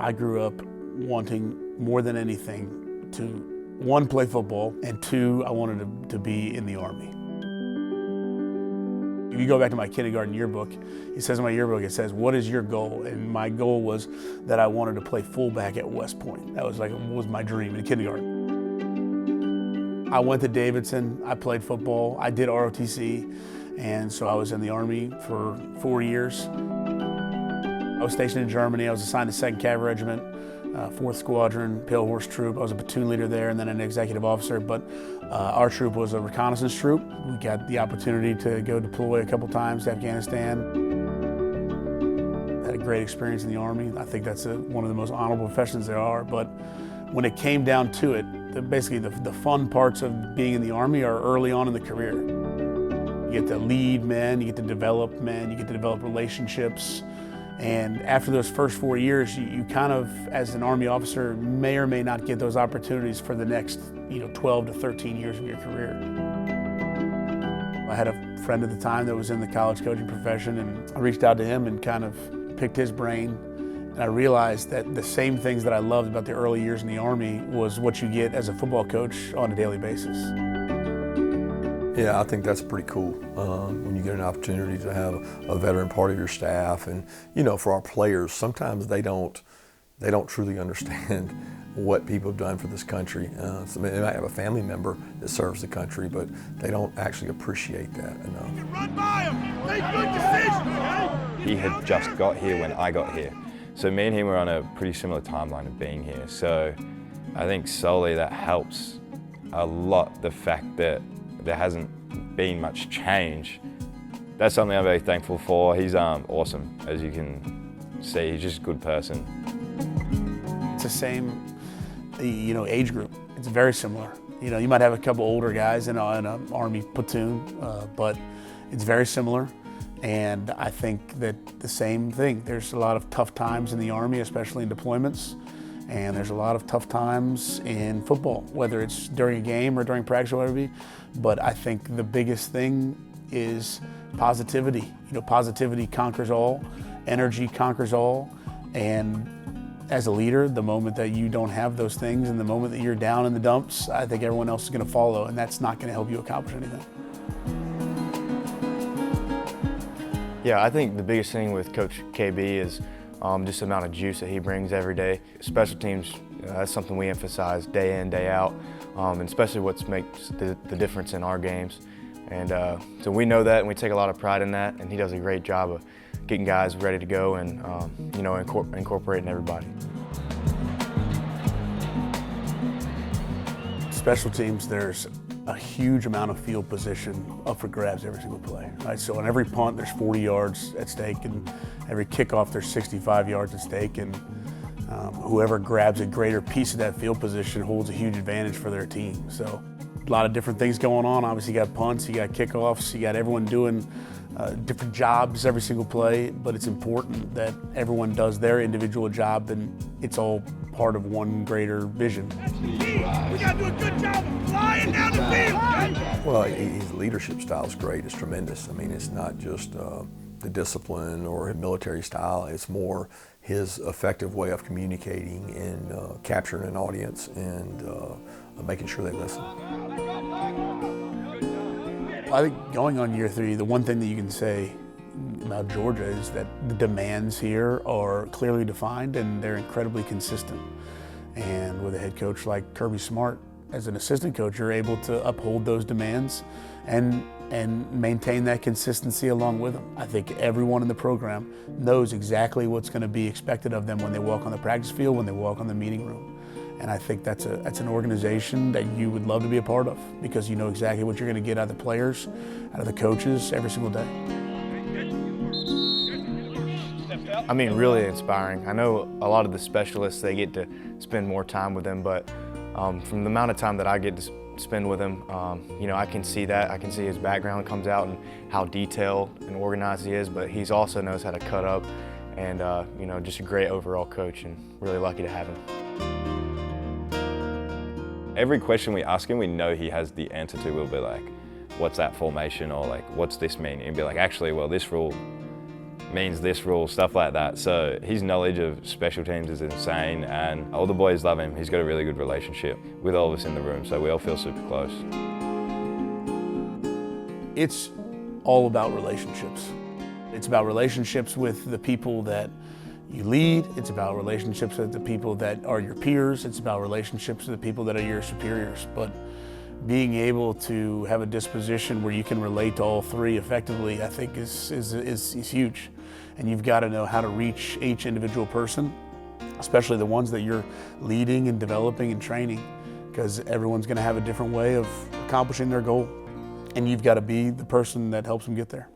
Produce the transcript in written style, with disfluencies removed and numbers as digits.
I grew up wanting more than anything to, one, play football, and two, I wanted to be in the Army. If you go back to my kindergarten yearbook, it says in my yearbook, it says, "What is your goal?" And my goal was that I wanted to play fullback at West Point. That was my dream in kindergarten. I went to Davidson, I played football, I did ROTC, and so I was in the Army for 4 years. I was stationed in Germany. I was assigned to 2nd Cav Regiment, 4th Squadron, Pale Horse Troop. I was a platoon leader there and then an executive officer, but our troop was a reconnaissance troop. We got the opportunity to go deploy a couple times to Afghanistan. Had a great experience in the Army. I think that's one of the most honorable professions there are, but when it came down to it, basically the fun parts of being in the Army are early on in the career. You get to lead men, you get to develop men, you get to develop relationships. And after those first 4 years, you kind of, as an Army officer, may or may not get those opportunities for the next 12 to 13 years of your career. I had a friend at the time that was in the college coaching profession, and I reached out to him and kind of picked his brain. And I realized that the same things that I loved about the early years in the Army was what you get as a football coach on a daily basis. Yeah, I think that's pretty cool when you get an opportunity to have a veteran part of your staff. And for our players, sometimes they don't truly understand what people have done for this country. So they might have a family member that serves the country, but they don't actually appreciate that enough. Run by him! Make good decisions! He had just got here when I got here. So me and him were on a pretty similar timeline of being here. So I think solely that helps a lot, the fact that there hasn't been much change. That's something I'm very thankful for. He's awesome, as you can see. He's just a good person. It's the same, age group. It's very similar. You might have a couple older guys in an Army platoon, but it's very similar. And I think that the same thing. There's a lot of tough times in the Army, especially in deployments. And there's a lot of tough times in football, whether it's during a game or during practice or whatever it be. But I think the biggest thing is positivity. Positivity conquers all, energy conquers all. And as a leader, the moment that you don't have those things and the moment that you're down in the dumps, I think everyone else is going to follow, and that's not going to help you accomplish anything. Yeah, I think the biggest thing with Coach KB is just the amount of juice that he brings every day. Special teams, that's something we emphasize day in, day out, and especially what makes the difference in our games. And so we know that, and we take a lot of pride in that, and he does a great job of getting guys ready to go and incorporating everybody. Special teams, there's a huge amount of field position up for grabs every single play. Right? So on every punt, there's 40 yards at stake, and every kickoff, there's 65 yards at stake, and whoever grabs a greater piece of that field position holds a huge advantage for their team. So a lot of different things going on. Obviously, you got punts, you got kickoffs, you got everyone doing different jobs every single play, but it's important that everyone does their individual job, and it's all part of one greater vision. We got to do a good job of flying down the field. Well, his leadership style is great. It's tremendous. I mean, it's not just the discipline or his military style. It's more his effective way of communicating and capturing an audience and making sure they listen. I think going on year 3, the one thing that you can say about Georgia is that the demands here are clearly defined and they're incredibly consistent. And with a head coach like Kirby Smart, as an assistant coach, you're able to uphold those demands and maintain that consistency along with them. I think everyone in the program knows exactly what's going to be expected of them when they walk on the practice field, when they walk on the meeting room. And I think that's an organization that you would love to be a part of because you know exactly what you're going to get out of the players, out of the coaches every single day. I mean, really inspiring. I know a lot of the specialists, they get to spend more time with them, but from the amount of time that I get to spend with him, I can see that. I can see his background comes out and how detailed and organized he is, but he also knows how to cut up and, just a great overall coach, and really lucky to have him. Every question we ask him, we know he has the answer to. We'll be like, what's that formation? Or like, what's this mean? And he'll be like, actually, well, this rule means this rule, stuff like that. So his knowledge of special teams is insane, and all the boys love him. He's got a really good relationship with all of us in the room, so we all feel super close. It's all about relationships. It's about relationships with the people that you lead. It's about relationships with the people that are your peers. It's about relationships with the people that are your superiors. But being able to have a disposition where you can relate to all three effectively, I think is huge. And you've got to know how to reach each individual person, especially the ones that you're leading and developing and training, because everyone's going to have a different way of accomplishing their goal. And you've got to be the person that helps them get there.